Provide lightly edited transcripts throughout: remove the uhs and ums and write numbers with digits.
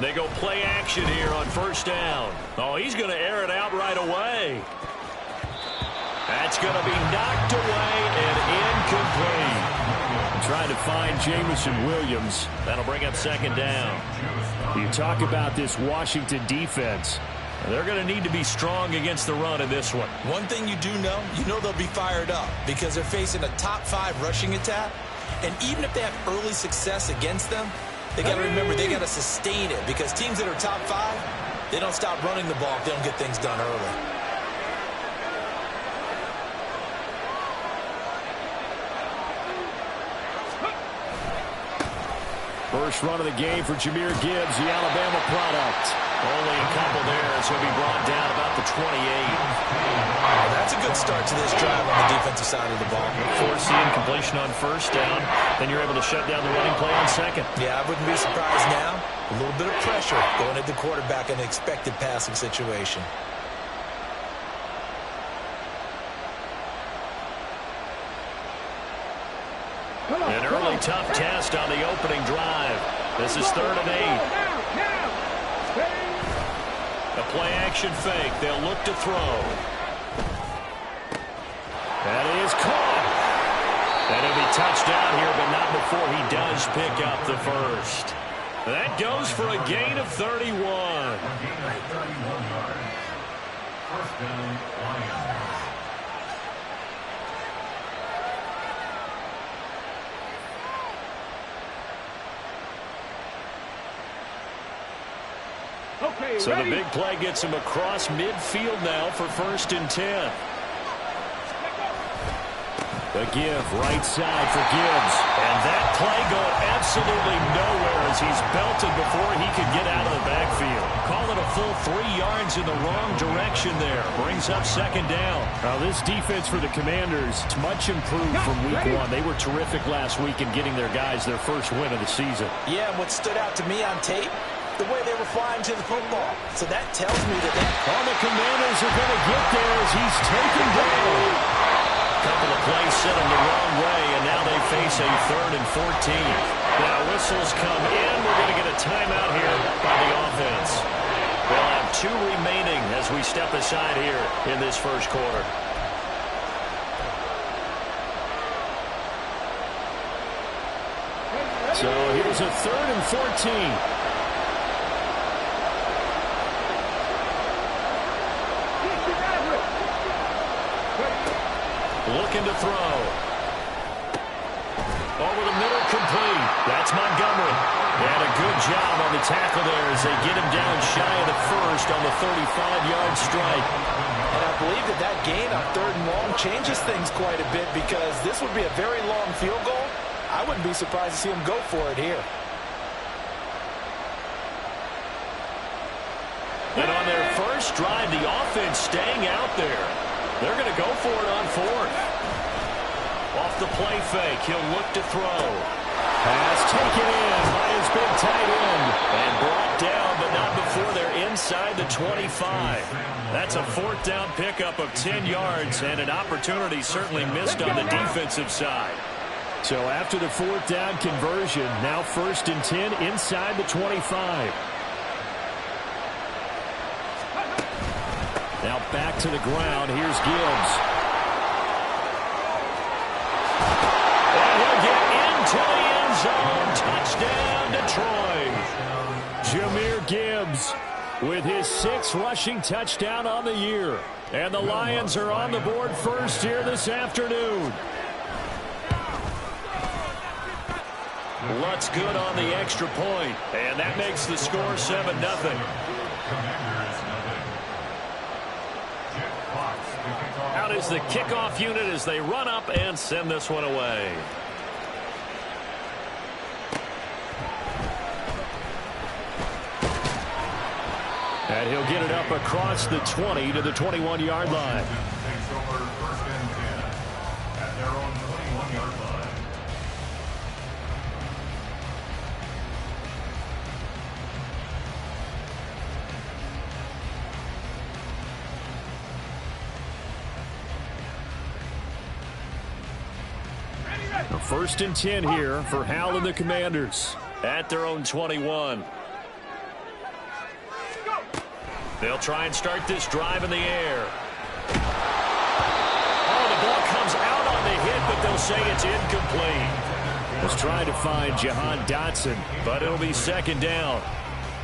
They go play action here on first down. Oh, he's going to air it out right away. That's going to be knocked away and incomplete. Trying to find Jamison Williams. That'll bring up second down. You talk about this Washington defense. They're going to need to be strong against the run in this one. One thing you do know, they'll be fired up because they're facing a top 5 rushing attack. And even if they have early success against them, they got to remember they got to sustain it because teams that are top 5, they don't stop running the ball if they don't get things done early. First run of the game for Jahmyr Gibbs, the Alabama product. Only a couple there, so he'll be brought down about the 28. That's a good start to this drive on the defensive side of the ball. Forcing completion on first down, then you're able to shut down the running play on second. Yeah, I wouldn't be surprised now. A little bit of pressure going at the quarterback in an expected passing situation. An early tough test on the opening drive. This is 3rd and 8. A play-action fake. They'll look to throw. That is caught. And it'll be touchdown here, but not before he does pick up the first. That goes for a gain of 31. First down, Lions. So the big play gets him across midfield now for 1st and 10. The give, right side for Gibbs. And that play going absolutely nowhere as he's belted before he could get out of the backfield. Call it a full 3 yards in the wrong direction there. Brings up second down. Now this defense for the Commanders is much improved from week 1. They were terrific last week in getting their guys their first win of the season. Yeah, and what stood out to me on tape, the way they were flying to the football. So that tells me that the Commanders are going to get there as he's taken down. A couple of plays sent him the wrong way, and now they face a 3rd and 14. Now whistles come in. We're going to get a timeout here by the offense. They'll have 2 remaining as we step aside here in this first quarter. So here's a 3rd and 14. Looking to throw. Over the middle, complete. That's Montgomery. And a good job on the tackle there as they get him down shy of the first on the 35-yard strike. And I believe that gain on 3rd and long changes things quite a bit because this would be a very long field goal. I wouldn't be surprised to see him go for it here. And on their first drive, the offense staying out there. They're going to go for it on 4th. Off the play fake, he'll look to throw. Pass taken in by his big tight end. And brought down, but not before they're inside the 25. That's a 4th down pickup of 10 yards, and an opportunity certainly missed on the defensive side. So after the 4th down conversion, now 1st and 10 inside the 25. Now back to the ground. Here's Gibbs. And he'll get into the end zone. Touchdown, Detroit. Jahmyr Gibbs with his 6th rushing touchdown on the year. And the Lions are on the board first here this afternoon. Lutz good on the extra point. And that makes the score 7-0. Out is the kickoff unit as they run up and send this one away. And he'll get it up across the 20 to the 21-yard line. First and 10 here for Hal and the Commanders at their own 21. They'll try and start this drive in the air. Oh, the ball comes out on the hit, but they'll say it's incomplete. Was trying to find Jahan Dotson, but it'll be second down.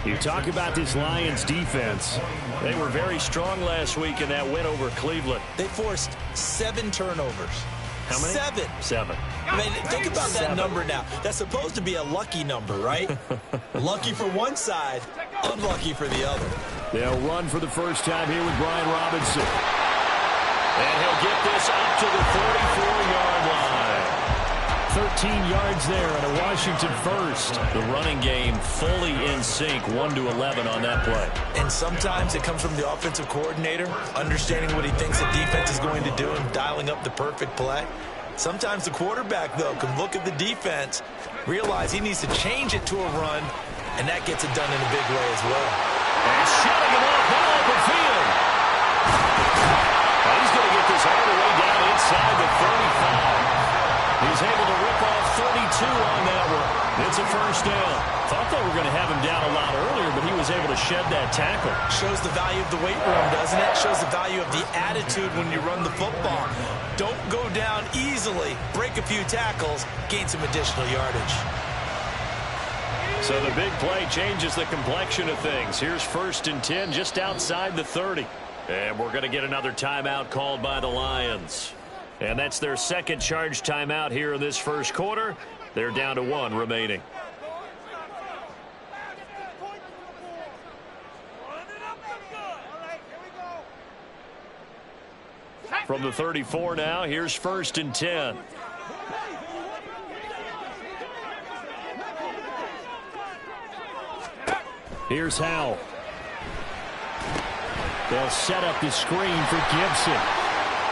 You talk about this Lions defense. They were very strong last week in that win over Cleveland. They forced 7 turnovers. How many? 7. I mean, think about that number now. That's supposed to be a lucky number, right? Lucky for one side, unlucky for the other. They'll run for the first time here with Brian Robinson. And he'll get this up to the 44-yard line. 13 yards there and a Washington first. The running game fully in sync, 1-11 on that play. And sometimes it comes from the offensive coordinator, understanding what he thinks the defense is going to do and dialing up the perfect play. Sometimes the quarterback, though, can look at the defense, realize he needs to change it to a run, and that gets it done in a big way as well. And shutting him off now open field. And he's going to get this all the way down inside the 35. He's able to rip off 32 on that one. It's a first down. Thought they were going to have him down a lot earlier, but he was able to shed that tackle. Shows the value of the weight room, doesn't it? Shows the value of the attitude when you run the football. Don't go down easily. Break a few tackles. Gain some additional yardage. So the big play changes the complexion of things. Here's first and 10 just outside the 30. And we're going to get another timeout called by the Lions. And that's their second charge timeout here in this first quarter. They're down to 1 remaining. From the 34 now, here's first and 10. Here's Howell. They'll set up the screen for Gibson.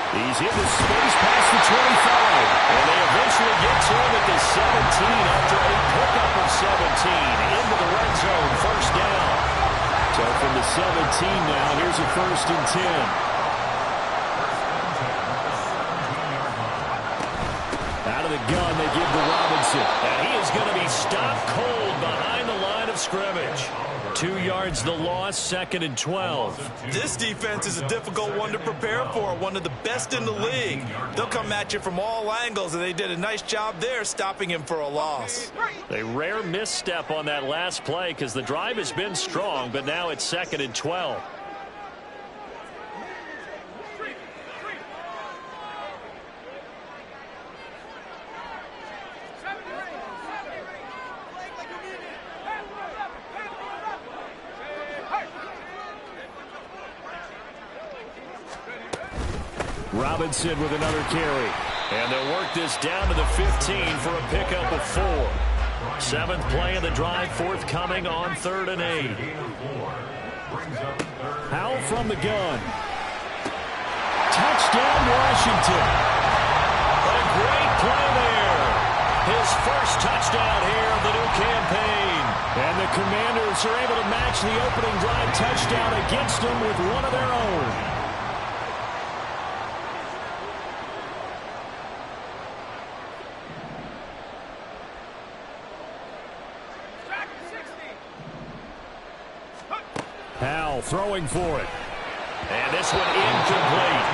He's in the space past the 25. And they eventually get to him at the 17 after a pickup of 17. Into the red zone, first down. So from the 17 now, here's a first and 10. Out of the gun, they give to Robinson. And he is going to be stopped cold behind the line of scrimmage. 2 yards the loss, second and 12. This defense is a difficult one to prepare for, one of the best in the league. They'll come at you from all angles, and they did a nice job there stopping him for a loss. A rare misstep on that last play because the drive has been strong, but now it's second and 12. Robinson with another carry. And they'll work this down to the 15 for a pickup of 4. 7th play of the drive, forthcoming on 3rd and 8. Howell from the gun. Touchdown, Washington. A great play there. His first touchdown here of the new campaign. And the Commanders are able to match the opening drive touchdown against them with one of their own. Howell throwing for it. And this one incomplete.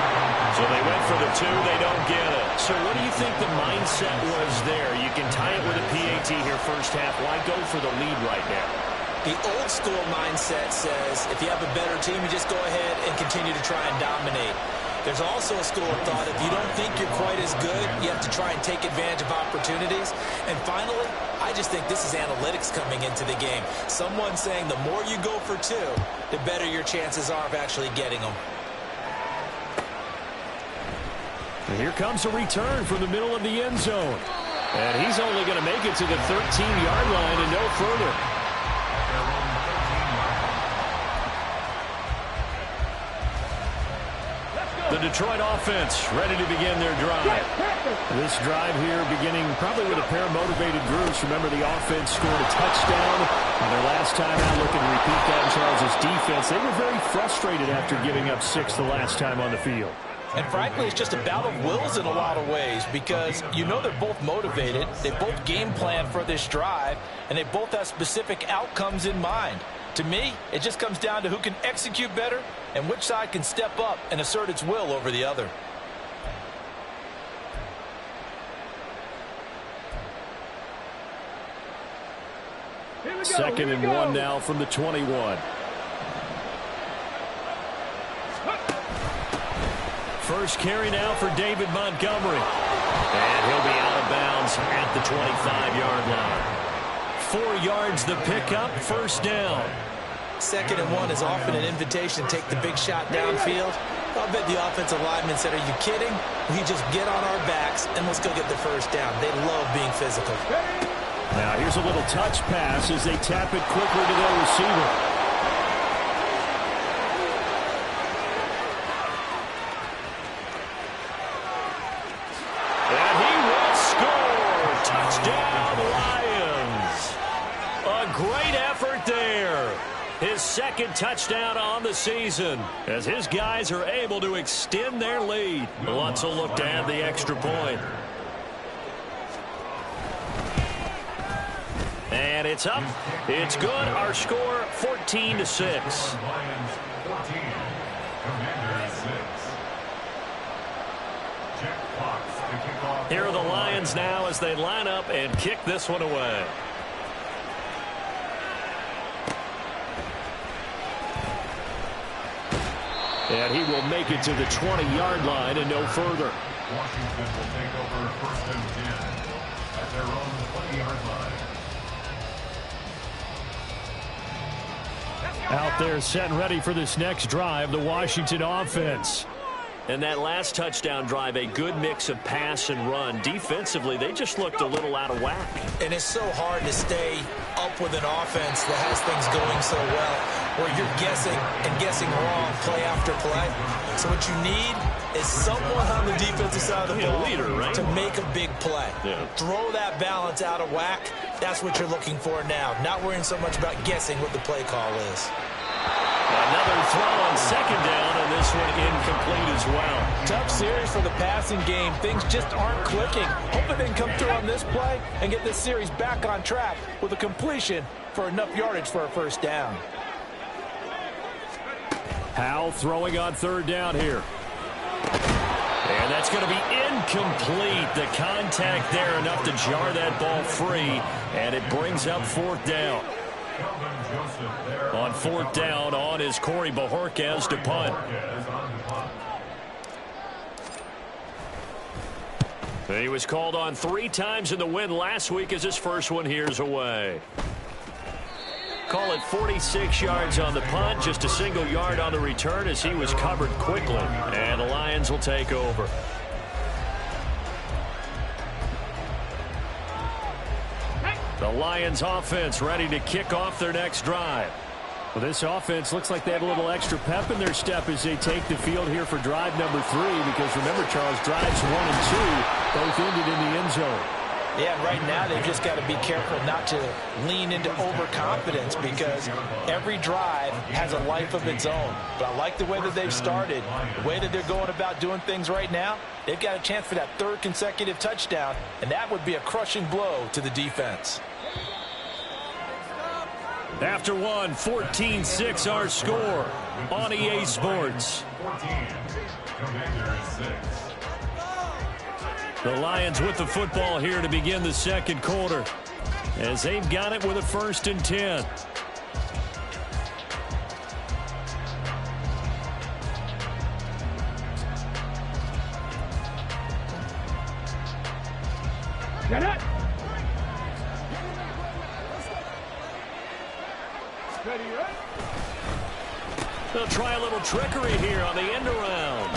So they went for the 2. They don't get it. So what do you think the mindset was there? You can tie it with a PAT here first half. Why go for the lead right now? The old school mindset says if you have a better team, you just go ahead and continue to try and dominate. There's also a school of thought, if you don't think you're quite as good, you have to try and take advantage of opportunities. And finally, I just think this is analytics coming into the game. Someone saying the more you go for 2, the better your chances are of actually getting them. And here comes a return from the middle of the end zone. And he's only going to make it to the 13-yard line and no further. The Detroit offense ready to begin their drive. This drive here beginning probably with a pair of motivated groups. Remember, the offense scored a touchdown on their last time out. Looking to repeat that in Charles' defense. They were very frustrated after giving up 6 the last time on the field. And frankly, it's just a battle of wills in a lot of ways because you know they're both motivated, they both game plan for this drive, and they both have specific outcomes in mind. To me, it just comes down to who can execute better and which side can step up and assert its will over the other. Second and 1 now from the 21. First carry now for David Montgomery. And he'll be out of bounds at the 25-yard line. 4 yards the pickup, first down. Second and 1 is often an invitation to take the big shot downfield. I bet the offensive lineman said, "Are you kidding? We just get on our backs and let's go get the first down." They love being physical. Now here's a little touch pass as they tap it quickly to their receiver. And he will score. Touchdown, Lions. A great effort there. His second touchdown on the season as his guys are able to extend their lead. Lots of look to add the extra point. And it's up. It's good. Our score 14-6. Here are the Lions now as they line up and kick this one away. And he will make it to the 20-yard line and no further. Washington will take over first and 10 at their own 20-yard line. Out there set and ready for this next drive, the Washington offense. And that last touchdown drive, a good mix of pass and run. Defensively, they just looked a little out of whack. And it's so hard to stay up with an offense that has things going so well, where you're guessing and guessing wrong play after play. So what you need is someone on the defensive side of the ball leader, right? to make a big play. Yeah. Throw that balance out of whack. That's what you're looking for now. Not worrying so much about guessing what the play call is. Another throw on second down, and this one incomplete as well. Tough series for the passing game. Things just aren't clicking. Hoping they can come through on this play and get this series back on track with a completion for enough yardage for a first down. Howell throwing on third down here. And that's going to be incomplete. The contact there enough to jar that ball free, and it brings up fourth down. On fourth down, on is Corey Bojorquez to punt. He was called on 3 times in the win last week as his first one here's away. Call it 46 yards on the punt, just a single yard on the return as he was covered quickly. And the Lions will take over. The Lions offense ready to kick off their next drive. Well, this offense looks like they have a little extra pep in their step as they take the field here for drive number 3, because remember, Charles, drives 1 and 2 both ended in the end zone. Yeah, right now they've just got to be careful not to lean into overconfidence, because every drive has a life of its own. But I like the way that they've started, the way that they're going about doing things right now. They've got a chance for that 3rd consecutive touchdown, and that would be a crushing blow to the defense. After one, 14-6 our score on EA Sports. 14, Commander 6. The Lions with the football here to begin the second quarter, as they've got it with a 1st and 10. Get it! Ready, right? They'll try a little trickery here on the end around.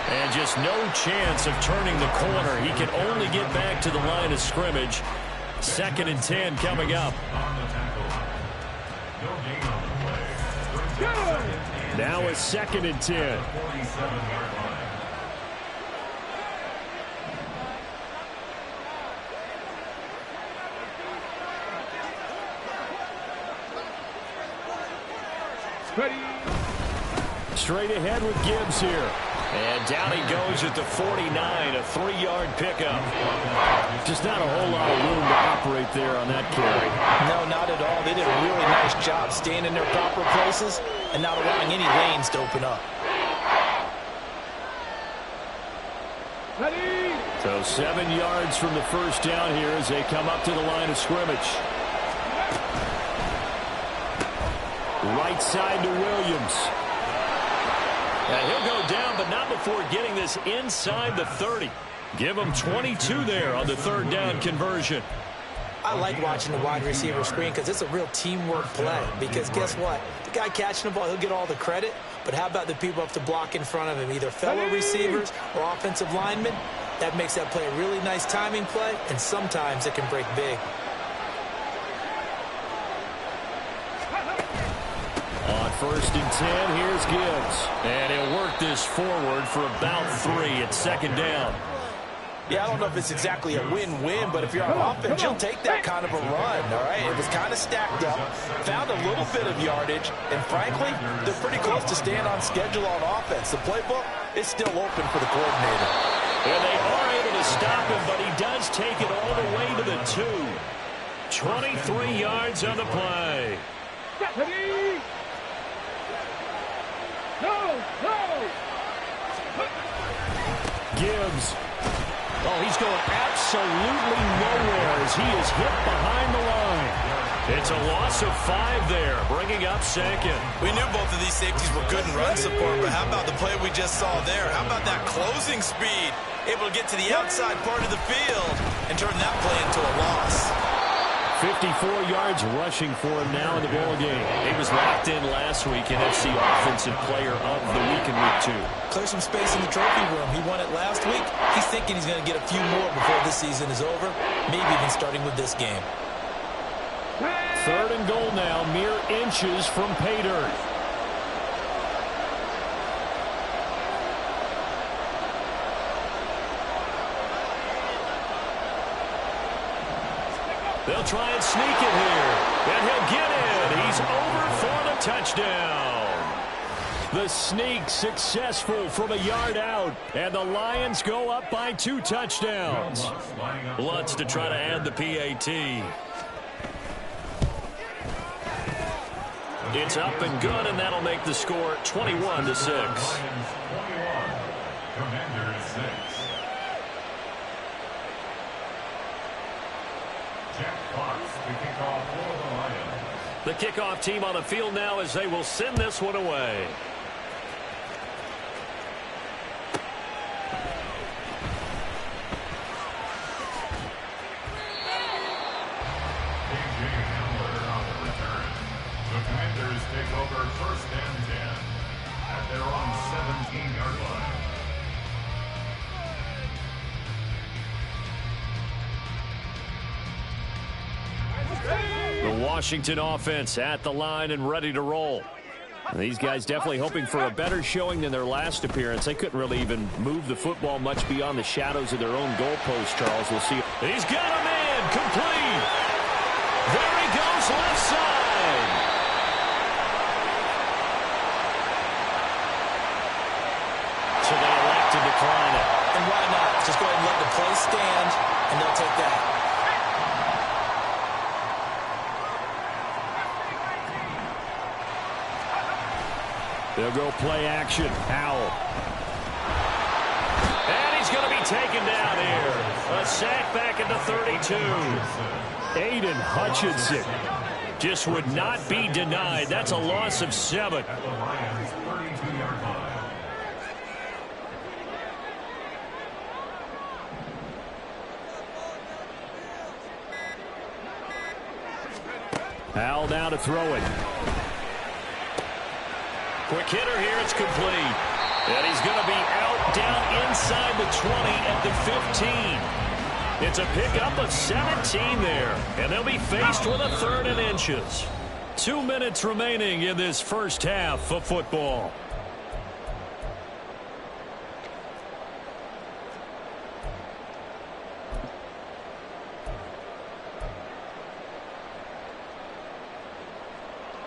And just no chance of turning the corner. He can only get back to the line of scrimmage. 2nd and 10 coming up. Now a 2nd and 10. Ready. Straight ahead with Gibbs here. And down he goes at the 49, a 3-yard pickup. Just not a whole lot of room to operate there on that carry. No, not at all. They did a really nice job staying in their proper places and not allowing any lanes to open up. Ready. So 7 yards from the first down here as they come up to the line of scrimmage. Right side to Williams. Now he'll go down, but not before getting this inside the 30. Give him 22 there on the 3rd down conversion. I like watching the wide receiver screen because it's a real teamwork play. Because guess what? The guy catching the ball, he'll get all the credit. But how about the people up to block in front of him, either fellow receivers or offensive linemen? That makes that play a really nice timing play, and sometimes it can break big. On 1st and 10, here's Gibbs. And he'll work this forward for about 3 at 2nd down. Yeah, I don't know if it's exactly a win-win, but if you're on offense, you'll take that kind of a run, all right? It was kind of stacked up, found a little bit of yardage, and frankly, they're pretty close to staying on schedule on offense. The playbook is still open for the coordinator. And they are able to stop him, but he does take it all the way to the 2. 23 yards on the play. Ready. Go. Go. Gibbs. Oh, he's going absolutely nowhere as he is hit behind the line. It's a loss of 5 there, bringing up 2nd. We knew both of these safeties were good in run support, but how about the play we just saw there? How about that closing speed? Able to get to the outside part of the field and turn that play into a loss. 54 yards rushing for him now in the ballgame. He was locked in last week, NFC Offensive Player of the Week in Week 2. Clear some space in the trophy room. He won it last week. He's thinking he's going to get a few more before this season is over, maybe even starting with this game. 3rd and goal now, mere inches from pay dirt. They'll try and sneak it here. And he'll get in. He's over for the touchdown. The sneak successful from a yard out. And the Lions go up by 2 touchdowns. Lutz to try to add the PAT. It's up and good, and that'll make the score 21-6. Commanders 6. Jack Fox to kick off for the Lions. The kickoff team on the field now as they will send this one away. The Commanders take over 1st and 10 at their own 17-yard line. The Washington offense at the line and ready to roll. And these guys definitely hoping for a better showing than their last appearance. They couldn't really even move the football much beyond the shadows of their own goalpost, Charles. We'll see. He's got a man complete. There he goes left side. So they elect to decline it. And why not? Just go ahead and let the play stand, and they'll take that. They'll go play action. Howell. And he's going to be taken down here. A sack back at the 32. Aiden Hutchinson just would not be denied. That's a loss of 7. At the Lions' 32-yard line. Howell now to throw it. Quick hitter here, it's complete. And he's going to be out down inside the 20 at the 15. It's a pickup of 17 there. And they'll be faced with a 3rd and inches. 2 minutes remaining in this first half of football.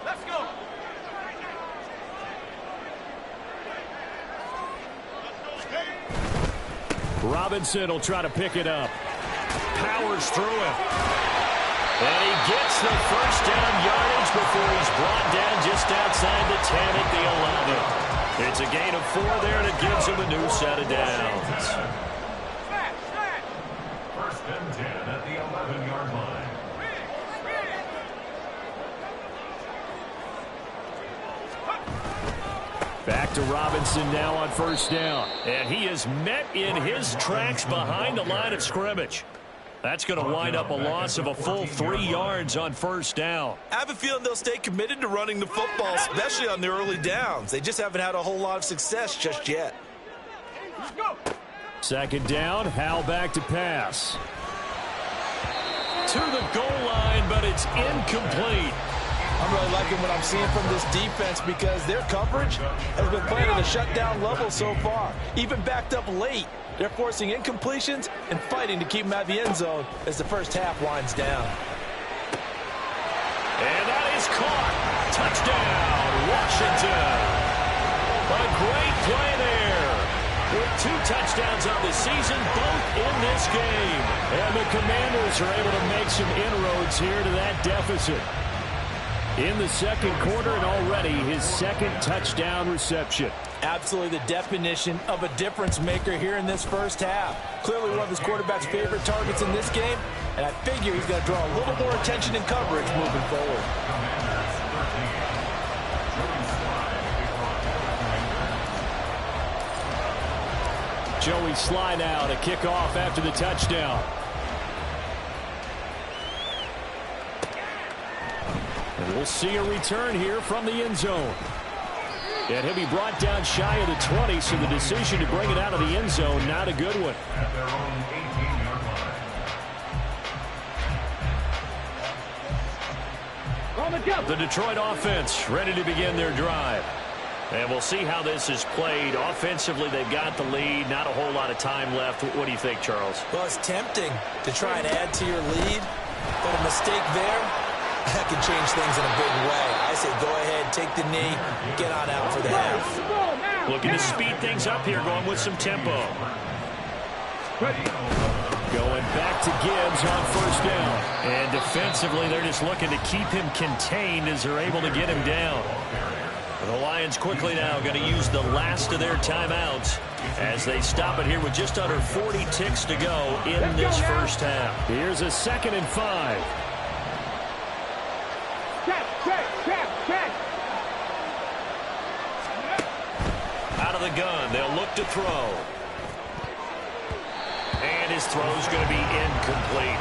Let's go. Robinson will try to pick it up. Powers through him. And he gets the first down yardage before he's brought down just outside the 10 at the 11. It's a gain of 4 there, and it gives him a new set of downs. First and 10 at the 11-yard line. Back to Robinson now on first down. And he is met in his tracks behind the line of scrimmage. That's going to wind up a loss of a full 3 yards on first down. I have a feeling they'll stay committed to running the football, especially on the early downs. They just haven't had a whole lot of success just yet. Second down, Howell back to pass. To the goal line, but it's incomplete. I'm really liking what I'm seeing from this defense because their coverage has been playing at a shutdown level so far. Even backed up late, they're forcing incompletions and fighting to keep them out of the end zone as the first half winds down. And that is caught. Touchdown, Washington. A great play there. With 2 touchdowns on the season, both in this game. And the Commanders are able to make some inroads here to that deficit. In the second quarter, and already his second touchdown reception. Absolutely the definition of a difference maker here in this first half. Clearly one of his quarterback's favorite targets in this game, and I figure he's going to draw a little more attention and coverage moving forward. Joey Sly now to kick off after the touchdown. And we'll see a return here from the end zone. And he'll be brought down shy of the 20, so the decision to bring it out of the end zone, not a good one. At their own 18-yard line. The Detroit offense ready to begin their drive. And we'll see how this is played. Offensively, they've got the lead. Not a whole lot of time left. What do you think, Charles? Well, it's tempting to try and add to your lead, but a mistake there, that can change things in a big way. I say go ahead, take the knee, get on out for the half. Looking to speed things up here, going with some tempo. Going back to Gibbs on first down. And defensively, they're just looking to keep him contained as they're able to get him down. The Lions quickly now going to use the last of their timeouts as they stop it here with just under 40 ticks to go in this first half. Here's a 2nd and 5. Out of the gun, they'll look to throw. And his throw is going to be incomplete.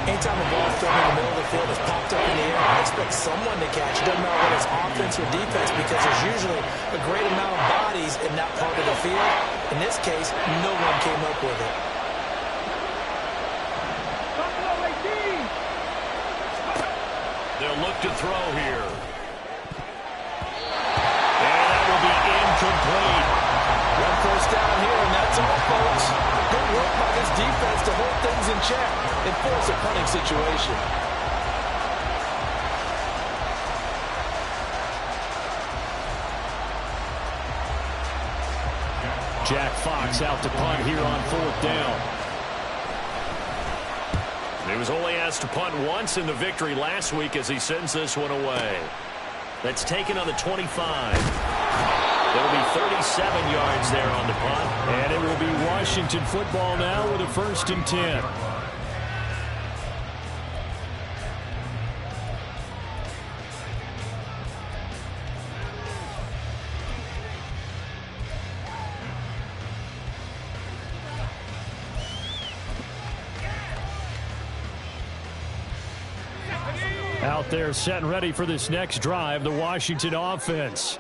Anytime a ball thrown in the middle of the field is popped up in the air, I expect someone to catch it. Doesn't matter whether it's offense or defense because there's usually a great amount of bodies in that part of the field. In this case, no one came up with it. They'll look to throw here. And that will be incomplete. One first down here, and that's all, folks. Good work by this defense to hold things in check and force a punting situation. Jack Fox out to punt here on 4th down. He was only asked to punt once in the victory last week as he sends this one away. That's taken on the 25. It'll be 37 yards there on the punt. And it will be Washington football now with a 1st and 10. Out there set and ready for this next drive, the Washington offense.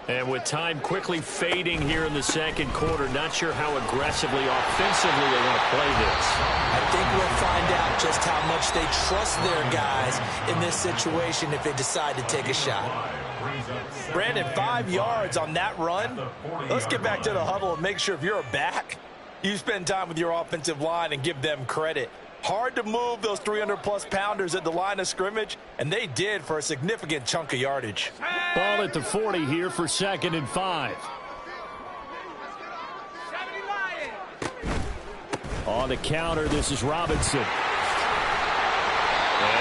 And with time quickly fading here in the second quarter, not sure how aggressively, offensively they want to play this. I think we'll find out just how much they trust their guys in this situation if they decide to take a shot. Brandon, 5 yards on that run. Let's get back to the huddle and make sure if you're a back, you spend time with your offensive line and give them credit. Hard to move those 300-plus pounders at the line of scrimmage, and they did for a significant chunk of yardage. Ball at the 40 here for 2nd and 5. On the counter, this is Robinson. And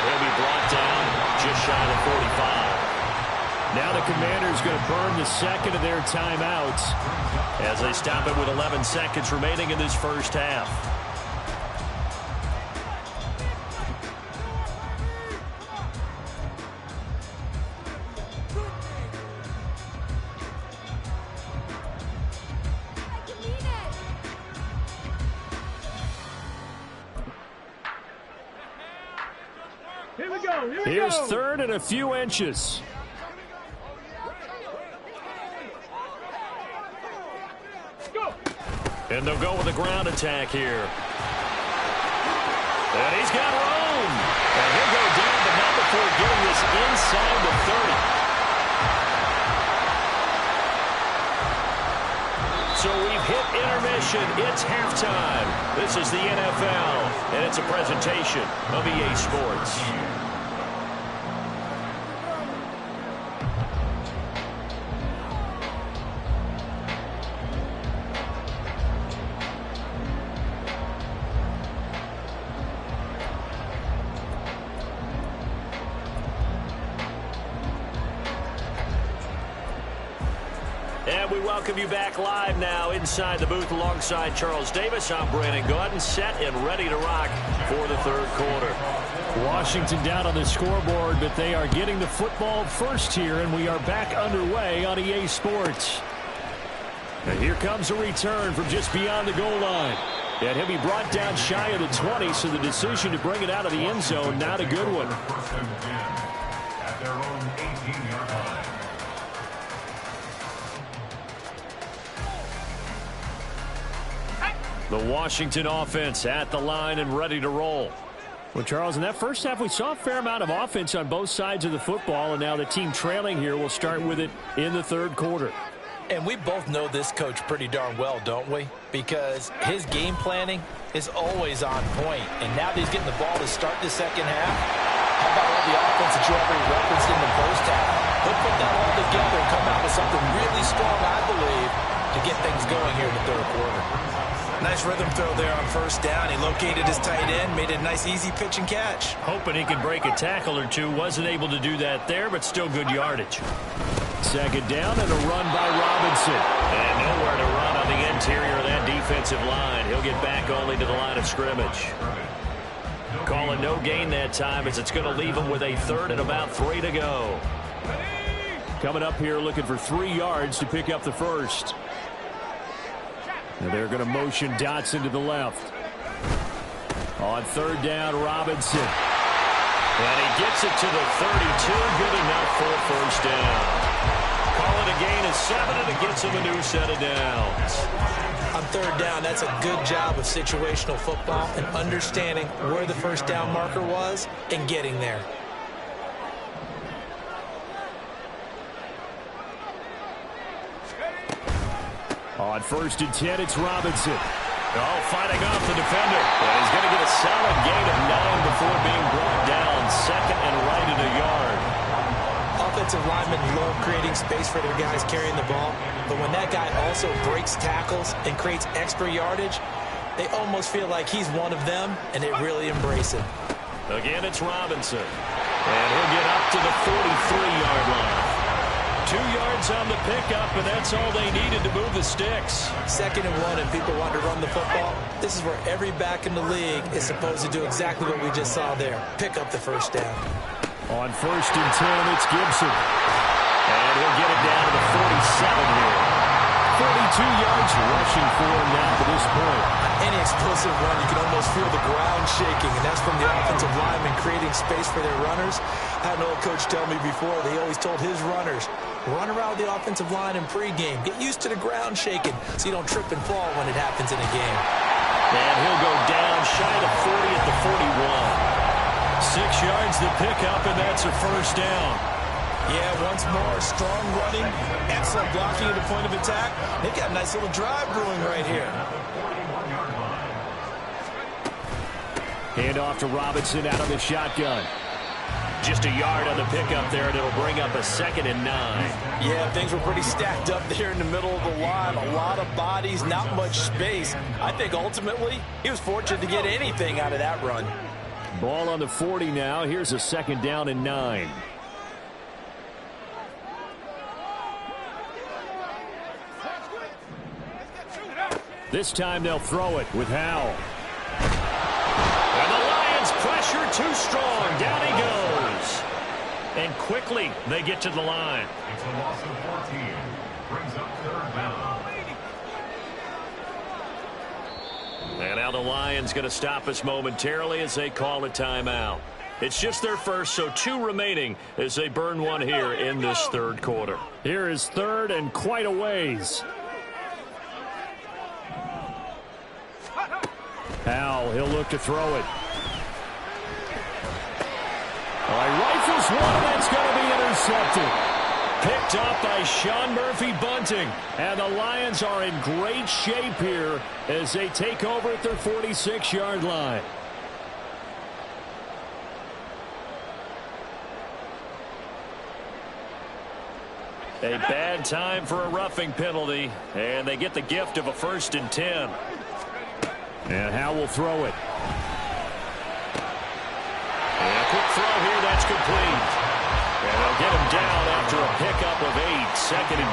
he'll be brought down just shy of 45. Now the Commanders going to burn the second of their timeouts as they stop it with 11 seconds remaining in this first half. Here we go. Here's third and a few inches. And they'll go with a ground attack here. And he's got room. And he'll go down, but not before getting this inside the 30. So we've hit intermission. It's halftime. This is the NFL, and it's a presentation of EA Sports. And we welcome you back live now inside the booth alongside Charles Davis. I'm Brandon Gordon, set and ready to rock for the third quarter. Washington down on the scoreboard, but they are getting the football first here, and we are back underway on EA Sports. And here comes a return from just beyond the goal line. And he'll be brought down shy of the 20, so the decision to bring it out of the end zone, not a good one. First and 10 at their own 18-yard line. The Washington offense at the line and ready to roll. Well, Charles, in that first half, we saw a fair amount of offense on both sides of the football, and now the team trailing here will start with it in the third quarter. And we both know this coach pretty darn well, don't we? Because his game planning is always on point. And now that he's getting the ball to start the second half, how about all the offense that you already referenced in the first half? He'll put that all together and come out with something really strong, I believe, to get things going here in the third quarter. Nice rhythm throw there on first down. He located his tight end, made it a nice easy pitch and catch. Hoping he could break a tackle or two. Wasn't able to do that there, but still good yardage. Second down and a run by Robinson. And nowhere to run on the interior of that defensive line. He'll get back only to the line of scrimmage. Calling no gain that time as it's going to leave him with a third and about 3 to go. Coming up here looking for 3 yards to pick up the first. And they're going to motion Dotson to the left. On third down, Robinson. And he gets it to the 32. Good enough for a first down. Call it a gain of 7, and it gets him a new set of downs. On third down, that's a good job of situational football and understanding where the first down marker was and getting there. On first and 10, it's Robinson. Oh, fighting off the defender. And he's going to get a solid gain of 9 before being brought down. Second and right at a yard. Offensive linemen love creating space for their guys carrying the ball. But when that guy also breaks tackles and creates extra yardage, they almost feel like he's one of them, and they really embrace him. Again, it's Robinson. And he'll get up to the 43-yard line. 2 yards on the pickup, and that's all they needed to move the sticks. Second and 1, and people want to run the football. This is where every back in the league is supposed to do exactly what we just saw there. Pick up the first down. On first and 10, it's Gibson. And he'll get it down to the 47 here. 42 yards rushing for him now to this point. Any explosive run, you can almost feel the ground shaking, and that's from the offensive linemen creating space for their runners. I had an old coach tell me before, they always told his runners, run around the offensive line in pregame. Get used to the ground shaking so you don't trip and fall when it happens in a game. And he'll go down shy of 40 at the 41. 6 yards to pick up, and that's a first down. Yeah, once more, strong running, excellent blocking at the point of attack. They've got a nice little drive brewing right here. Hand off to Robinson out of the shotgun. Just a yard on the pickup there, and it'll bring up a 2nd and 9. Yeah, things were pretty stacked up there in the middle of the line. A lot of bodies, not much space. I think ultimately he was fortunate to get anything out of that run. Ball on the 40 now. Here's a 2nd down and 9. This time they'll throw it with Howell. And the Lions pressure too strong. Down he goes. And quickly they get to the line. It's a loss of 14. Brings up 3rd down. And now the Lions going to stop us momentarily as they call a timeout. It's just their first, so 2 remaining as they burn one here in this 3rd quarter. Here is 3rd and quite a ways. Howell, he'll look to throw it. All right, rifles one, that's going to be intercepted. Picked up by Sean Murphy-Bunting. And the Lions are in great shape here as they take over at their 46-yard line. A bad time for a roughing penalty, and they get the gift of a 1st and 10. And Howell will throw it. And a quick throw here, that's complete. And they'll get him down after a pickup of 8, 2nd and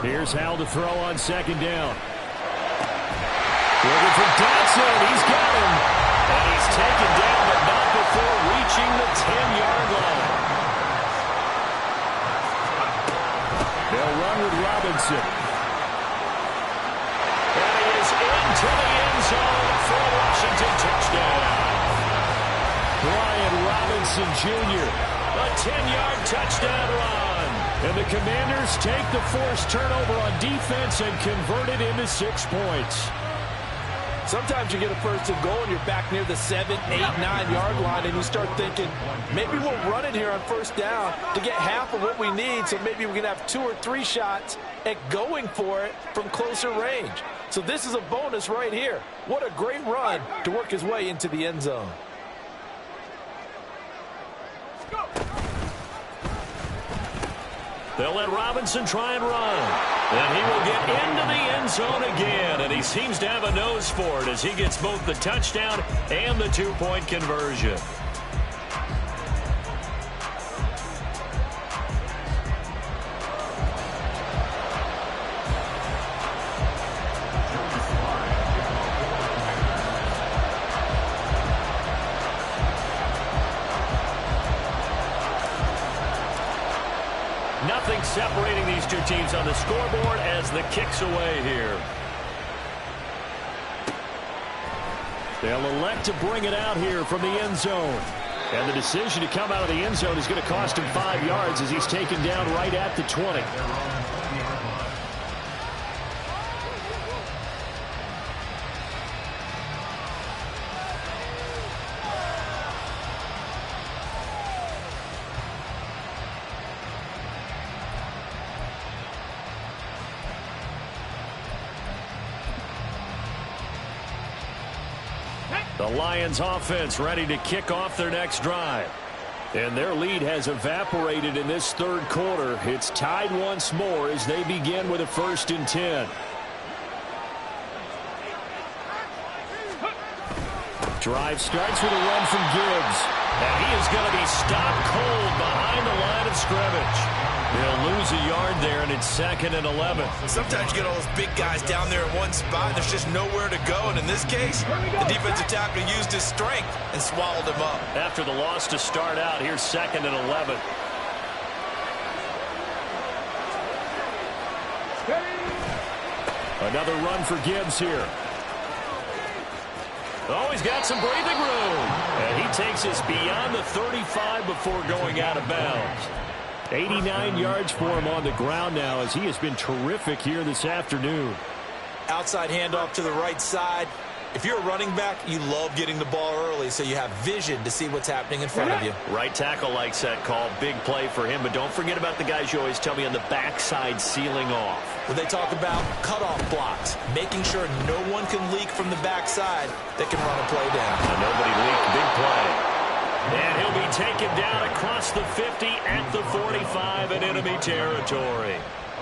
2. Here's Howell to throw on 2nd down. Looking for Dotson, he's got him. And he's taken down, but not before reaching the 10-yard line. They'll run with Robinson. To the end zone for a Washington touchdown. Brian Robinson Jr. A 10-yard touchdown run. And the Commanders take the forced turnover on defense and convert it into 6 points. Sometimes you get a 1st and goal and you're back near the 7, 8, 9-yard line and you start thinking, maybe we'll run it here on 1st down to get half of what we need, so maybe we can have 2 or 3 shots at going for it from closer range. So this is a bonus right here. What a great run to work his way into the end zone. They'll let Robinson try and run. And he will get into the end zone again. And he seems to have a nose for it as he gets both the touchdown and the 2-point conversion. Nothing separating these 2 teams on the scoreboard as the kick's away here. They'll elect to bring it out here from the end zone. And the decision to come out of the end zone is going to cost him 5 yards as he's taken down right at the 20. The Lions offense ready to kick off their next drive. And their lead has evaporated in this 3rd quarter. It's tied once more as they begin with a 1st and 10. Drive starts with a run from Gibbs. And he is going to be stopped cold behind the line of scrimmage. They'll lose a yard there, and it's 2nd and 11. Sometimes you get all those big guys down there in one spot, and there's just nowhere to go. And in this case, the defensive tackle used his strength and swallowed him up. After the loss to start out, here's 2nd and 11. Another run for Gibbs here. Oh, he's got some breathing room. And he takes us beyond the 35 before going out of bounds. 89 yards for him on the ground now as he has been terrific here this afternoon. Outside handoff to the right side. If you're a running back, you love getting the ball early so you have vision to see what's happening in front of you. Right tackle likes that call. Big play for him. But don't forget about the guys you always tell me on the backside sealing off. Well, they talk about cutoff blocks, making sure no one can leak from the backside that can run a play down. And nobody leaked. Big play. And he'll be taken down across the 50 at the 45 in enemy territory.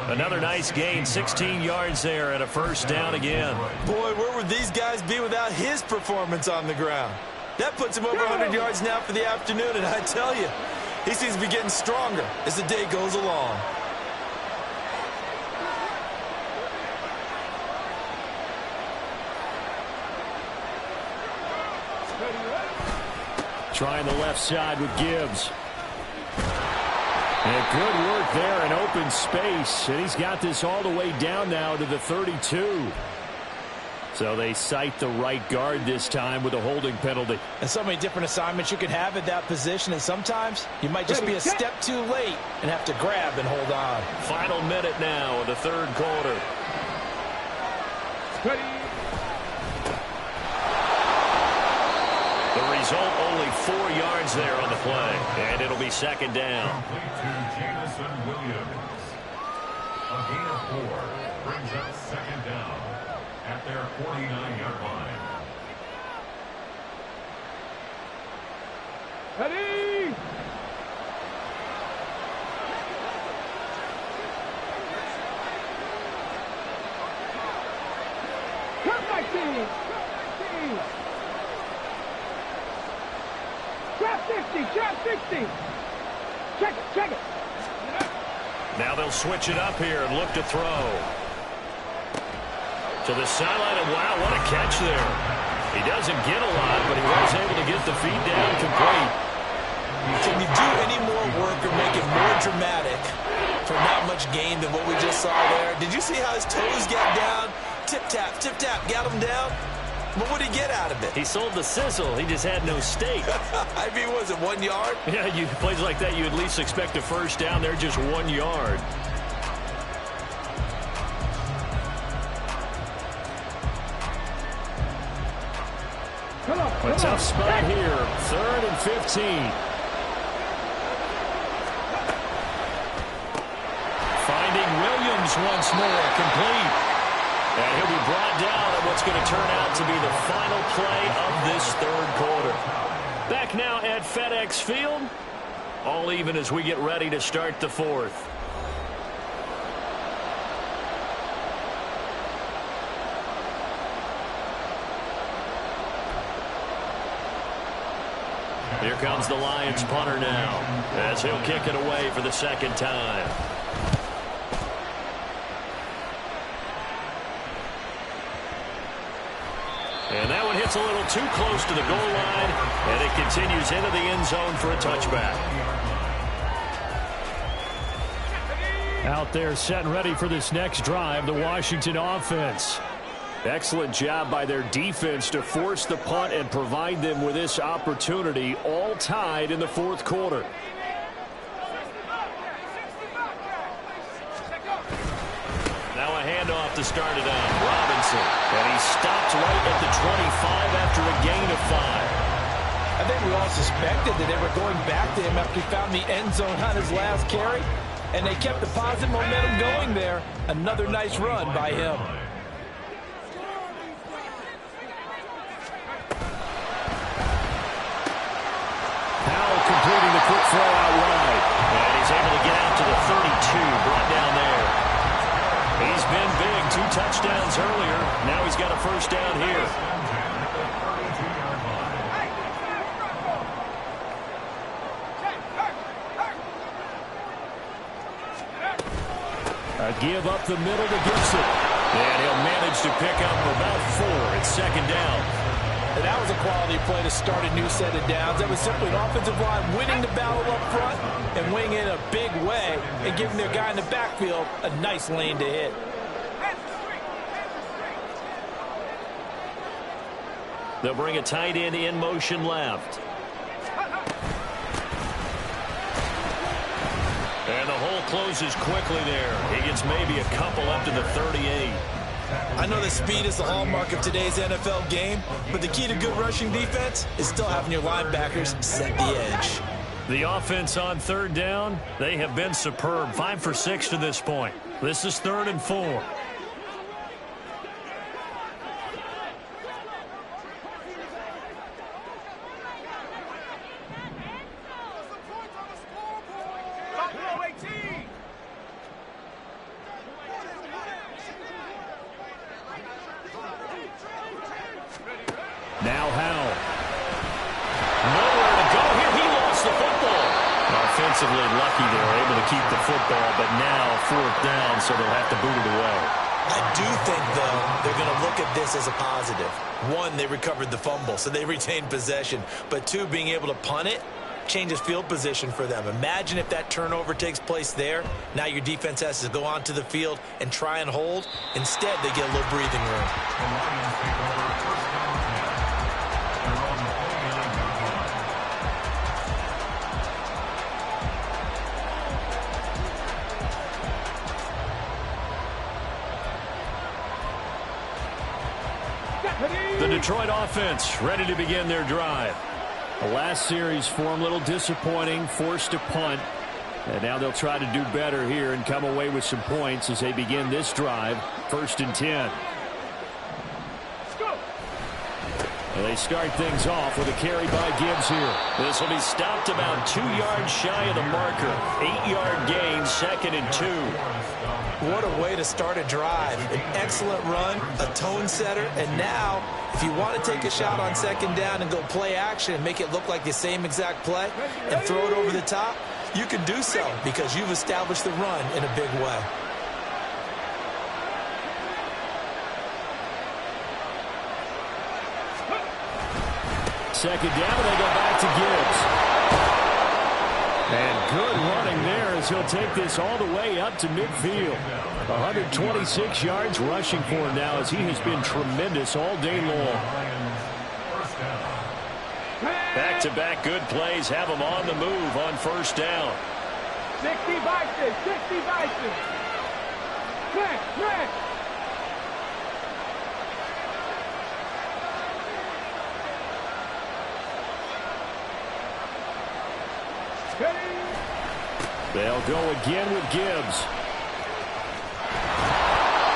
Another nice gain, 16 yards there and a first down again. Boy, where would these guys be without his performance on the ground? That puts him over 100 yards now for the afternoon, and I tell you, he seems to be getting stronger as the day goes along. Trying the left side with Gibbs. And good work there in open space. And he's got this all the way down now to the 32. So they cite the right guard this time with a holding penalty. And so many different assignments you can have at that position. And sometimes you might just be a step too late and have to grab and hold on. Final minute now in the third quarter. The result, only 4 yards there on the play. And it'll be second down. Complete to Jamison Williams. A gain of 4 brings up second down at their 49-yard line. Ready? Cut my team! Trap 50! Trap 60! Check it! Check it! Now they'll switch it up here and look to throw. To the sideline, and wow, what a catch there. He doesn't get a lot, but he was able to get the feed down complete. Can you do any more work or make it more dramatic for not much gain than what we just saw there? Did you see how his toes got down? Tip-tap, got him down. But what did he get out of it? He sold the sizzle. He just had no steak. I mean, was it 1 yard? Yeah, you plays like that, you at least expect a first down. They're just 1 yard. A tough spot here. 3rd and 15. Finding Williams once more. Complete. And he'll be brought down at what's going to turn out to be the final play of this third quarter. Back now at FedEx Field. All even as we get ready to start the fourth. Here comes the Lions punter now, as he'll kick it away for the second time. And that one hits a little too close to the goal line, and it continues into the end zone for a touchback. Out there set and ready for this next drive, the Washington offense. Excellent job by their defense to force the punt and provide them with this opportunity, all tied in the fourth quarter. Now a handoff to start it out. Robinson. And he stopped right at the 25 after a gain of 5. I think we all suspected that they were going back to him after he found the end zone on his last carry. And they kept the positive momentum going there. Another nice run by him. Completing the quick throw out wide. And he's able to get out to the 32, brought down there. He's been big, 2 touchdowns earlier. Now he's got a first down here. A give up the middle to Gibson. And he'll manage to pick up about 4. It's second down. And that was a quality play to start a new set of downs. That was simply an offensive line winning the battle up front and winning in a big way and giving their guy in the backfield a nice lane to hit. They'll bring a tight end in motion left. And the hole closes quickly there. He gets maybe a couple up to the 38. I know that speed is the hallmark of today's NFL game, but the key to good rushing defense is still having your linebackers set the edge. The offense on third down, they have been superb. 5 for 6 to this point. This is 3rd and 4. Now Howell. Nowhere to go here. He lost the football. Offensively lucky they were able to keep the football, but now 4th down, so they'll have to boot it away. I do think, though, they're going to look at this as a positive. 1, they recovered the fumble, so they retained possession. But 2, being able to punt it changes field position for them. Imagine if that turnover takes place there. Now your defense has to go onto the field and try and hold. Instead, they get a little breathing room. The Lions take over 1st down and 10. They're on the 49-yard line. The Detroit offense ready to begin their drive. The last series for them a little disappointing, forced to punt. And now they'll try to do better here and come away with some points as they begin this drive. 1st and 10. And they start things off with a carry by Gibbs here. This will be stopped about 2 yards shy of the marker. 8-yard gain, 2nd and 2. What a way to start a drive. An excellent run, a tone setter, and now, if you want to take a shot on 2nd down and go play action and make it look like the same exact play and throw it over the top, you can do so because you've established the run in a big way. Second down, and they go back to Gibbs. And good running there as he'll take this all the way up to midfield. 126 yards rushing for him now as he has been tremendous all day long. Back-to-back good plays have him on the move on 1st down. 60 Bison, 60 Bison. Quick. They'll go again with Gibbs.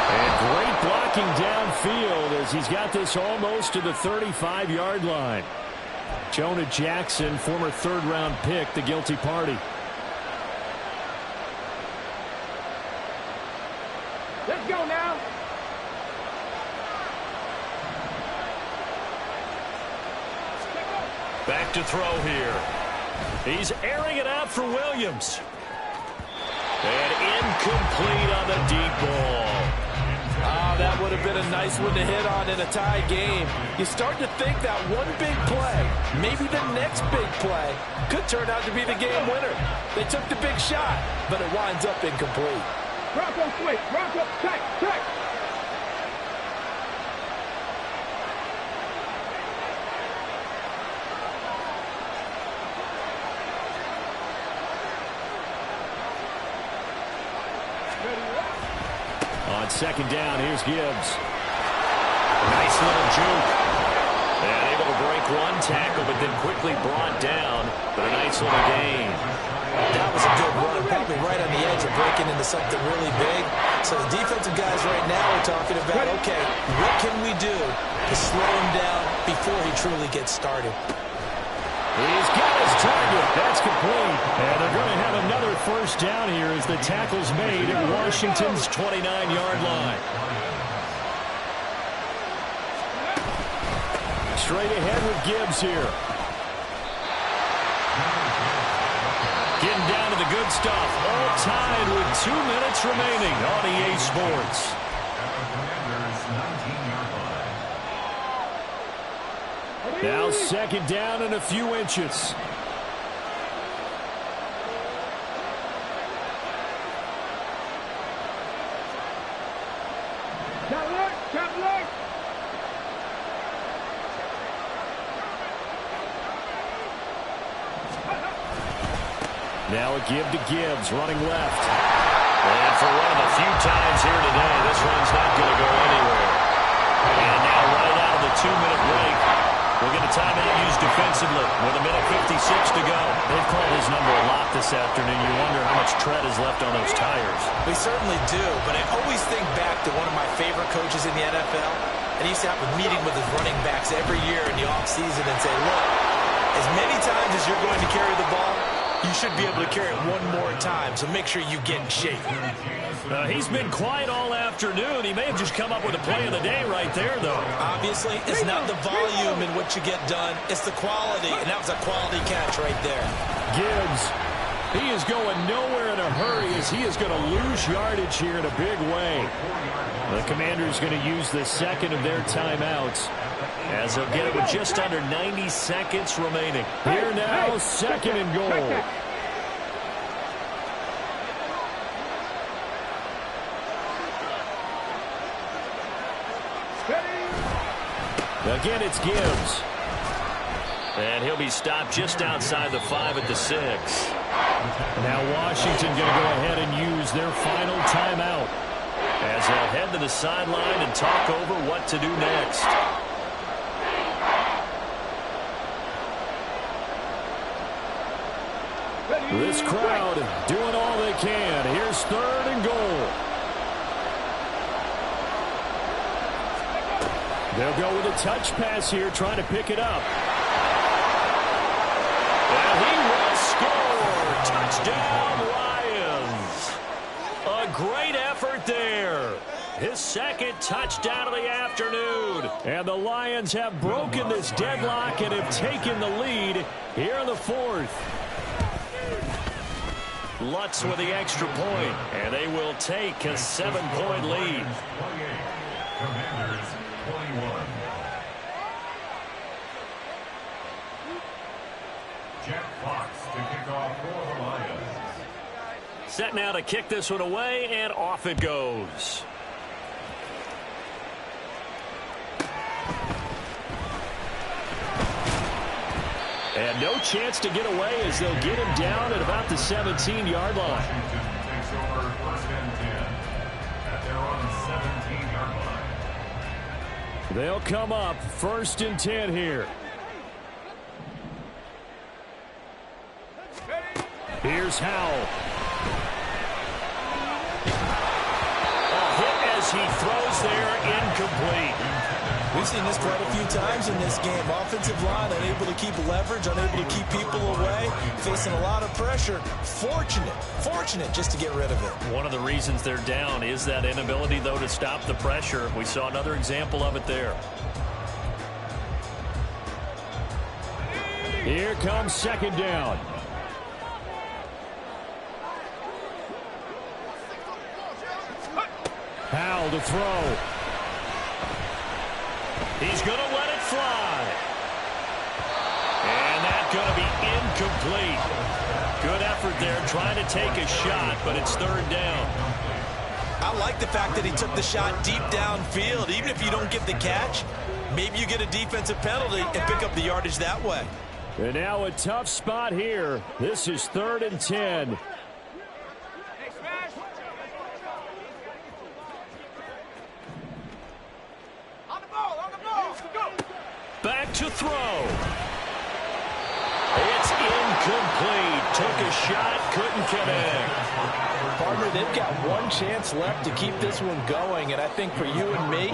And great blocking downfield as he's got this almost to the 35-yard line. Jonah Jackson, former 3rd-round pick, the guilty party. Let's go now. Back to throw here. He's airing it out for Williams. And incomplete on the deep ball. That would have been a nice one to hit on in a tie game. You start to think that one big play, maybe the next big play, could turn out to be the game winner. They took the big shot, but it winds up incomplete. Bronco switch. Bronco, check. On 2nd down, here's Gibbs. Nice little juke. And able to break one tackle, but then quickly brought down. But a nice little gain. That was a good run, probably right on the edge of breaking into something really big. So the defensive guys right now are talking about, okay, what can we do to slow him down before he truly gets started? He's got his target. That's complete. And they're going to have another 1st down here as the tackle's made at Washington's 29-yard line. Straight ahead with Gibbs here. Getting down to the good stuff. All tied with 2 minutes remaining on EA Sports. Now 2nd down and a few inches. Top look. Now a give to Gibbs, running left. And for one of the few times here today, this one's not going to go anywhere. And now right out of the 2-minute break, we'll get the timeout used defensively with 1:56 to go. They've called his number a lot this afternoon. You wonder how much tread is left on those tires. We certainly do, but I always think back to one of my favorite coaches in the NFL. And he used to have a meeting with his running backs every year in the offseason and say, look, as many times as you're going to carry the ball, you should be able to carry it one more time, so make sure you get in shape. He's been quiet all afternoon. He may have just come up with a play of the day right there, though. Obviously, it's not the volume in what you get done. It's the quality, and that was a quality catch right there. Gibbs, he is going nowhere in a hurry as he is going to lose yardage here in a big way. The Commanders going to use the second of their timeouts as they'll get it with just under 90 seconds remaining. Here now, second and goal. Again, it's Gibbs. And he'll be stopped just outside the 5 at the 6. Now Washington going to go ahead and use their final timeout as they'll head to the sideline and talk over what to do next. This crowd doing all they can. Here's third and goal. They'll go with a touch pass here, trying to pick it up. And he will score. Touchdown, Lions. A great effort there. His second touchdown of the afternoon. And the Lions have broken this deadlock and have taken the lead here in the fourth. Lutz with the extra point, and they will take a 7-point lead. Commanders 21. Jeff Fox to kick off for the Lions. Set now to kick this one away, and off it goes. And no chance to get away as they'll get him down at about the 17-yard line. Washington takes over first and 10 at their own 17-yard line. They'll come up first and 10 here. Here's Howell. A hit as he throws there, incomplete. We've seen this quite a few times in this game. Offensive line unable to keep leverage, unable to keep people away, facing a lot of pressure. Fortunate just to get rid of it. One of the reasons they're down is that inability, though, to stop the pressure. We saw another example of it there. Here comes second down. Howell to throw. He's going to let it fly. And that's going to be incomplete. Good effort there trying to take a shot, but it's third down. I like the fact that he took the shot deep downfield. Even if you don't get the catch, maybe you get a defensive penalty and pick up the yardage that way. And now a tough spot here. This is third and 10. Back to throw. It's incomplete. Took a shot, couldn't connect. Partner, they've got one chance left to keep this one going, and I think for you and me,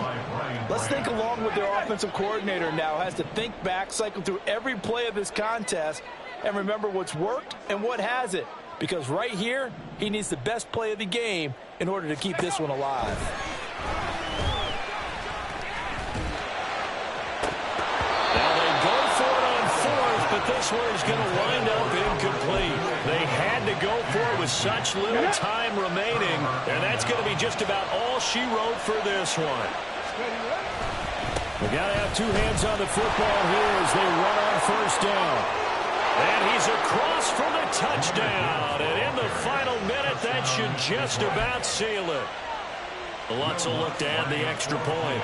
let's think along with their offensive coordinator now. Has to think back, cycle through every play of this contest, and remember what's worked and what hasn't. Because right here, he needs the best play of the game in order to keep this one alive. But this one is going to wind up incomplete. They had to go for it with such little time remaining, and that's going to be just about all she wrote for this one. They got to have two hands on the football here as they run on first down. And he's across for the touchdown. And in the final minute, that should just about seal it. Lutz will look to add the extra point.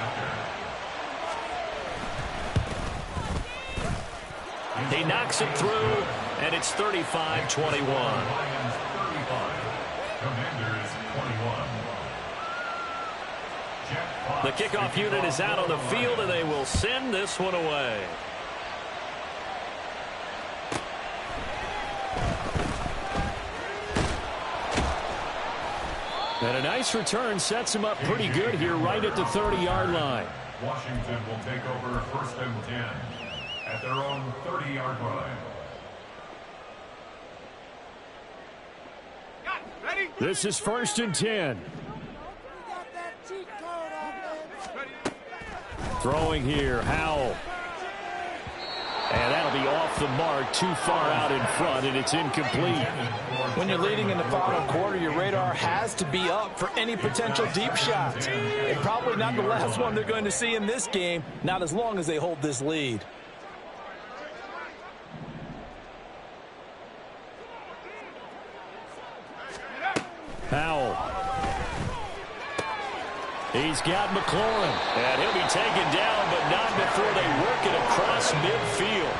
He knocks it through, and it's 35-21. Lions 35, Commanders 21. The kickoff unit is out on the field, and they will send this one away. And a nice return sets him up pretty good here right at the 30-yard line. Washington will take over 1st and 10 at their own 30-yard line. This is 1st and 10. Throwing here, Howell. And that'll be off the mark, too far out in front, and it's incomplete. When you're leading in the final quarter, your radar has to be up for any potential deep shots. And probably not the last one they're going to see in this game, not as long as they hold this lead. Howell. He's got McLaurin. And he'll be taken down, but not before they work it across midfield.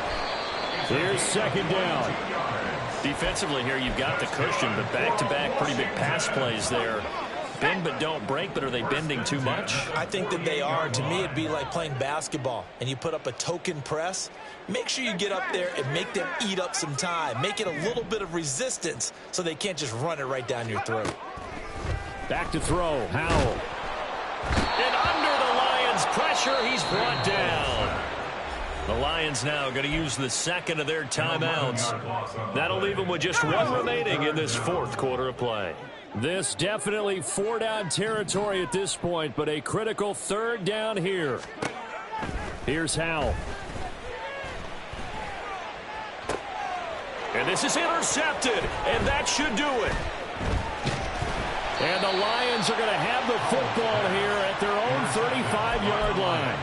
Here's 2nd down. Defensively here, you've got the cushion, but back-to-back pretty big pass plays there. Bend but don't break, but are they bending too much? I think that they are. To me, it'd be like playing basketball, and you put up a token press. Make sure you get up there and make them eat up some time. Make it a little bit of resistance so they can't just run it right down your throat. Back to throw, Howell. And under the Lions' pressure, he's brought down. The Lions now going to use the 2nd of their timeouts. That'll leave them with just 1 remaining in this 4th quarter of play. This definitely 4-down territory at this point, but a critical 3rd down here. Here's Howell. And this is intercepted, and that should do it. And the Lions are going to have the football here at their own 35-yard line.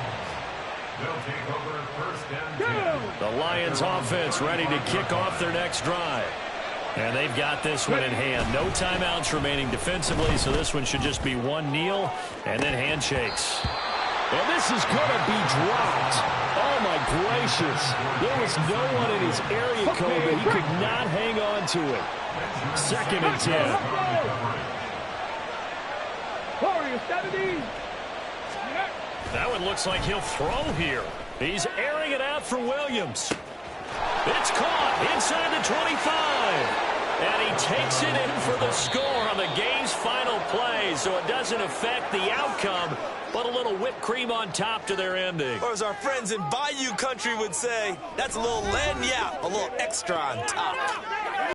They'll take over 1st and 10. The Lions offense ready to kick off their next drive. And they've got this one in hand. No timeouts remaining defensively, so this one should just be one kneel and then handshakes. And this is going to be dropped. Oh, my gracious. There was no one in his area code, but he could not hang on to it. 2nd and 10. That one looks like he'll throw here. He's airing it out for Williams. It's caught inside the 25. And he takes it in for the score on the game's final play, so it doesn't affect the outcome, but a little whipped cream on top to their ending. Or as our friends in Bayou Country would say, that's a little lagniappe, a little extra on top.